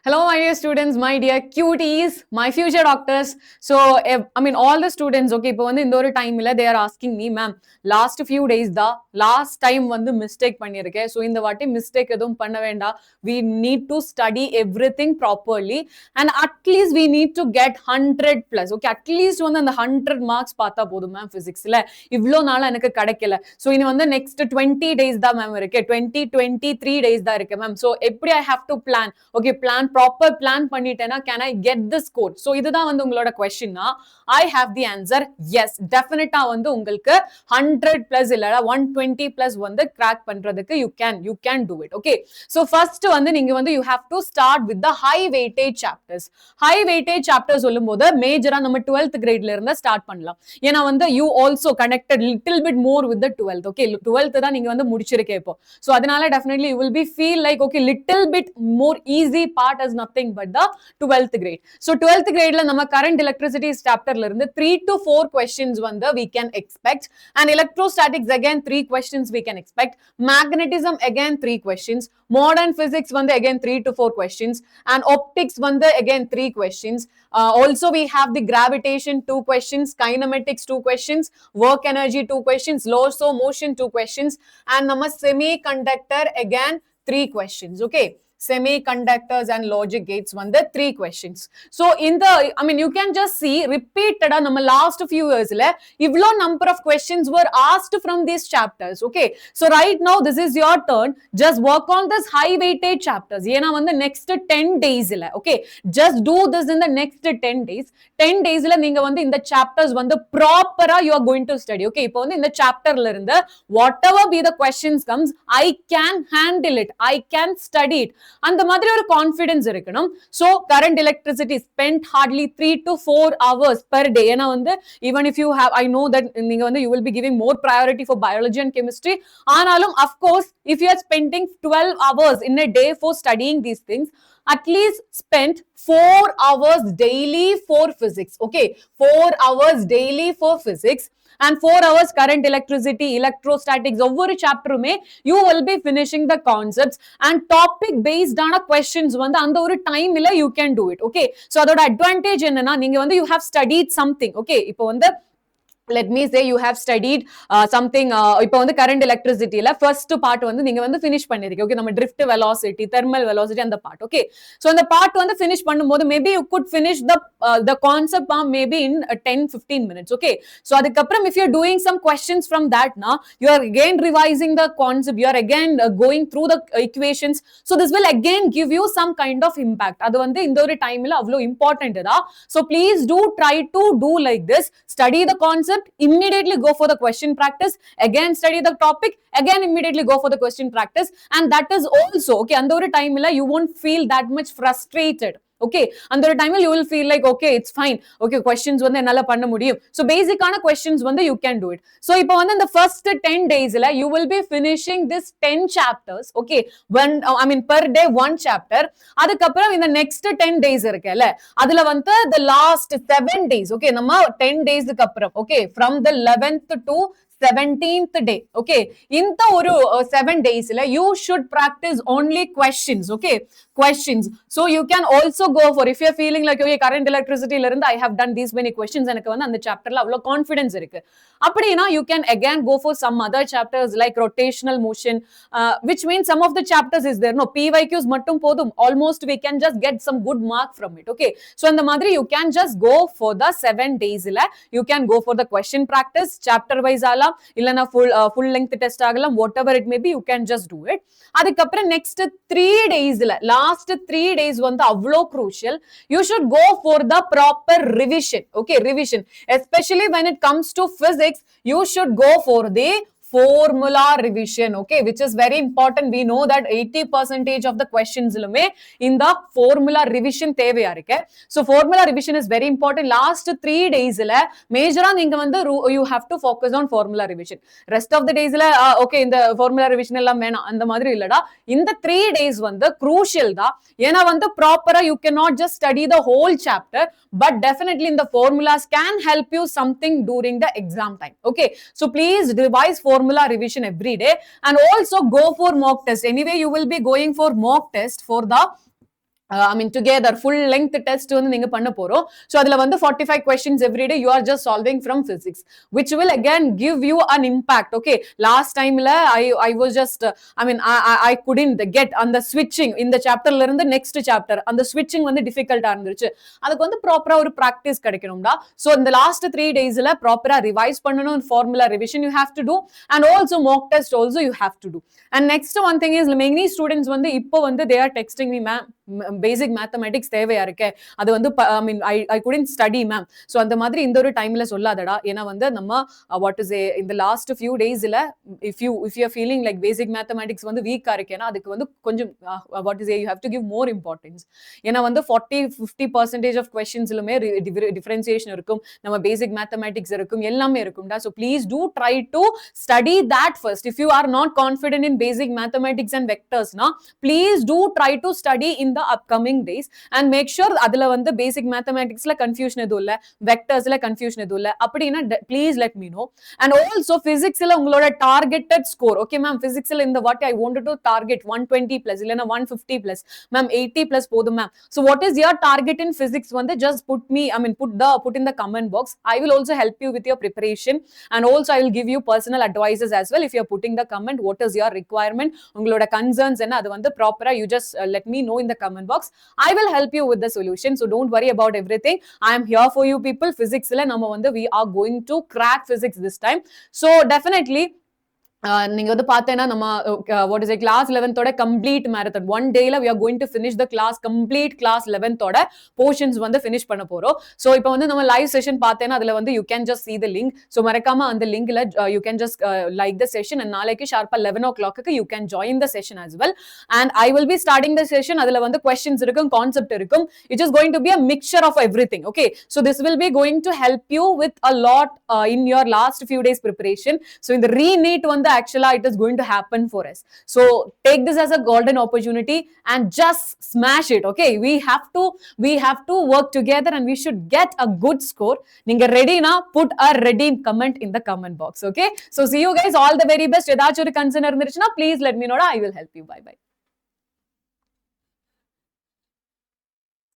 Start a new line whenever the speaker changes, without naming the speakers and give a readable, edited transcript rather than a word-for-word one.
Hello, my dear students, my dear cuties, my future doctors. So, all the students, okay, இப்போ வந்து இந்த ஒரு டைம்ல they are asking me, ma'am, last few days தான் last time வந்து mistake பண்ணியிருக்கேன். So, இந்த வாட்டி mistake எதுவும் பண்ண வேண்டாம். We need to study everything properly and at least we need to get 100 plus. Okay, at least வந்து அந்த 100 marks பார்த்தா போதும் மேம் பிசிக்ஸ்ல. இவ்வளோ நாள் எனக்கு கிடைக்கல. ஸோ இனி வந்து next 20 days தான் மேம் இருக்கு. 23 days தான் இருக்கு மேம். ஸோ எப்படி I have to plan? Okay, proper plan பண்ணிட்டேனா can I get this score? So இதுதான் வந்து உங்களோட questionனா I have the answer. Yes, definitely வந்து உங்களுக்கு 100 plus இல்லடா 120 plus வந்து crack பண்றதுக்கு you can do it. Okay, so first வந்து நீங்க வந்து you have to start with the high weightage chapters. High weightage chapters சொல்லும்போது மேஜரா நம்ம 12th gradeல இருந்து ஸ்டார்ட் பண்ணலாம். ஏனா வந்து you also connected little bit more with the 12th. Okay, 12th தான் நீங்க வந்து முடிச்சிருக்கே இப்போ. So அதனால definitely you will be feel like okay little bit more easy part as nothing but the 12th grade. So 12th grade la nama current electricity chapter la irundhu 3 to 4 questions vanda we can expect, and electrostatics again 3 questions we can expect, magnetism again 3 questions, modern physics vanda again 3 to 4 questions, and optics vanda again 3 questions. Also we have the gravitation 2 questions, kinematics 2 questions, work energy 2 questions, laws of motion 2 questions, and nama semiconductor again 3 questions. Okay, semiconductors and logic gates one the 3 questions. So in the you can just see repeated நம்ம last few years la ivlo number of questions were asked from these chapters. Okay, so right now this is your turn, just work on this high weightage chapters. ஏனா வந்து next 10 days la okay, just do this in the next 10 days. 10 days la நீங்க வந்து இந்த chapters வந்து proper you are going to study. Okay, இப்போ வந்து இந்த chapter la இருந்து whatever be the questions comes I can handle it, I can study it, அந்த மாதிரி ஒரு கான்ஃபிடன்ஸ் இருக்கணும். So current electricity spend hardly 3 to 4 hours per day. ஏன்னா வந்து even if you have I know that நீங்க வந்து you will be giving more priority for biology and chemistry. ஆனாலும் of course if you are spending 12 hours in a day for studying these things, at least spend 4 hours daily for physics. Okay, 4 hours daily for physics and 4 hours current electricity, electrostatics, over chapter mein you will be finishing the concepts and topic based on questions vanda and oru time illa you can do it. Okay, so adoda advantage enna na neenga vanda you have studied something. Okay, ipo vanda let me say you have studied something இப்போ வந்து current electricity la first part வந்து நீங்க வந்து finish பண்ணிருக்கீங்க. Okay, நம்ம drift velocity, thermal velocity அந்த part. Okay, so அந்த part வந்து finish பண்ணும்போது maybe you could finish the concept maybe in 10-15 minutes. Okay, so அதுக்கப்புறம் if you are doing some questions from that now you are again revising the concept, you are again going through the equations, so this will again give you some kind of impact. அது வந்து இந்த ஒரு டைம்ல அவ்வளவு important தான். So please do try to do like this, study the concept, immediately go for the question practice, again study the topic, again immediately go for the question practice, and that is also okay and ஒரு டைம்ல you won't feel that much frustrated. Okay, அந்த ஒரு டைம்ல you will feel like okay it's fine, okay questions வந்து என்னால பண்ண முடியும். So basic ஆன questions வந்து you can do it. So இப்போ வந்து இந்த first 10 days ல you will be finishing this 10 chapters. Okay, per day one chapter. அதுக்கப்புறம் இந்த next 10 days இருக்குல்ல அதுல வந்து the last 7 days. Okay, நம்ம 10 days க்கு அப்புறம் okay from the 11th to 17th day. Okay, in the 7 days la you should practice only questions. Okay, questions. So you can also go for, if you are feeling like okay current electricity la irund I have done these many questions எனக்கு வந்து அந்த chapter la avlo confidence இருக்கு அப்படினா you can again go for some other chapters like rotational motion, which means some of the chapters is there no PYQs மட்டும் போதும், almost we can just get some good mark from it. Okay, so அந்த மாதிரி you can just go for the 7 days la you can go for the question practice chapter wise ala இல்லனா full length test ஆகலாம், whatever it may be you can just do it. அதுக்கப்புறம் next 3 days ல last 3 days வந்து அவ்ளோ crucial, you should go for the proper revision. Okay, revision, especially when it comes to physics you should go for the formula revision. Okay, which is very important. We know that 80% of the questions lume in the formula revision தேவையா இருக்கு. So formula revision is very important. Last 3 days la major நீங்க வந்து you have to focus on formula revision. Rest of the days la okay இந்த formula revision எல்லாம் வேணாம் அந்த மாதிரி இல்லடா. இந்த 3 days வந்து crucial தான். ஏனா வந்து ப்ராப்பரா you cannot just study the whole chapter, but definitely in the formulas can help you something during the exam time. Okay, so please revise formula revision every day and also go for mock test. Anyway you will be going for mock test for the I mean together full length test வந்து நீங்க பண்ண போறோம். So அதுல வந்து 45 questions every day you are just solving from physics, which will again give you an impact. Okay, last time la I was just I couldn't get அந்த switching இந்த chapterல இருந்து next chapter அந்த switching வந்து difficult-ஆ இருந்துச்சு. அதுக்கு வந்து ப்ராப்பரா ஒரு practice கிடைக்கணும்டா. So இந்த last 3 daysல ப்ராப்பரா revise பண்ணனும், formula revision you have to do, and also mock test also you have to do. And next one thing is many students வந்து இப்போ வந்து they are texting me, ma'am basic mathematics தேவையா இருக்கே, அது வந்து ஐ couldn't study ma'am. So அந்த மாதிரி இந்த ஒரு டைம்ல சொல்லாதடா. ஏன்னா வந்து நம்ம வாட் இஸ் இந்த லாஸ்ட் ஃபியூ டேஸ்ல if you feeling like basic mathematics வந்து வீக்கா இருக்கேன்னா அதுக்கு வந்து கொஞ்சம் what is you have to give more importance. ஏன்னா வந்து 40-50% ஆஃப் கொஸ்டின்ஸ்லுமே டிஃபரன்சியேஷன் இருக்கும், நம்ம பேசிக் மேத்தமெட்டிக்ஸ் இருக்கும், எல்லாமே இருக்கும்டா. So please do try to study that first. If you are not confident in basic mathematics and வெக்டர்ஸ்னா please do try to study in the upcoming days and make sure adula வந்து basic mathematics la confusion edhu illa, vectors la confusion edhu illa அப்படினா please let me know. And also physics la ungaloda targeted score, okay ma'am, physics la இந்த what I wanted to target 120 plus இல்லனா 150 plus ma'am 80 plus podum ma'am. So what is your target in physics வந்து just put in the comment box. I will also help you with your preparation, and also I will give you personal advices as well if you are putting the comment what is your requirement, ungaloda concerns enna adu வந்து proper you just let me know in the comment box. I will help you with the solution, so don't worry about everything. I am here for you people. Physics la nama vandu we are going to crack physics this time, so definitely நீங்க வந்து பார்த்தேன்னா நம்ம what is class 11th ஓட complete marathon one டேல we are going to finish the class complete class 11th ஓட portions வந்து finish பண்ண போறோம். சோ இப்போ வந்து நம்ம லைவ் செஷன் பார்த்தேன்னா அதுல வந்து you can just see the link. So மறக்காம அந்த லிங்க்ல you can just like the session, and நாளைக்கு ஷார்ப்பா 11 o'clock you can join the session as well. And I will be starting the session. அதுல வந்து questions இருக்கும், concept இருக்கும். It is going to be a mixture of everything. Okay, so this will be going to help you with a lot in your last few days preparation. So in the re-NEET one actually it is going to happen for us. So take this as a golden opportunity and just smash it. Okay, we have to work together and we should get a good score. Ninga ready na, put a ready comment in the comment box. Okay, so see you guys, all the very best. Edachu oru concern irundiruchna please let me know. I will help you. Bye bye.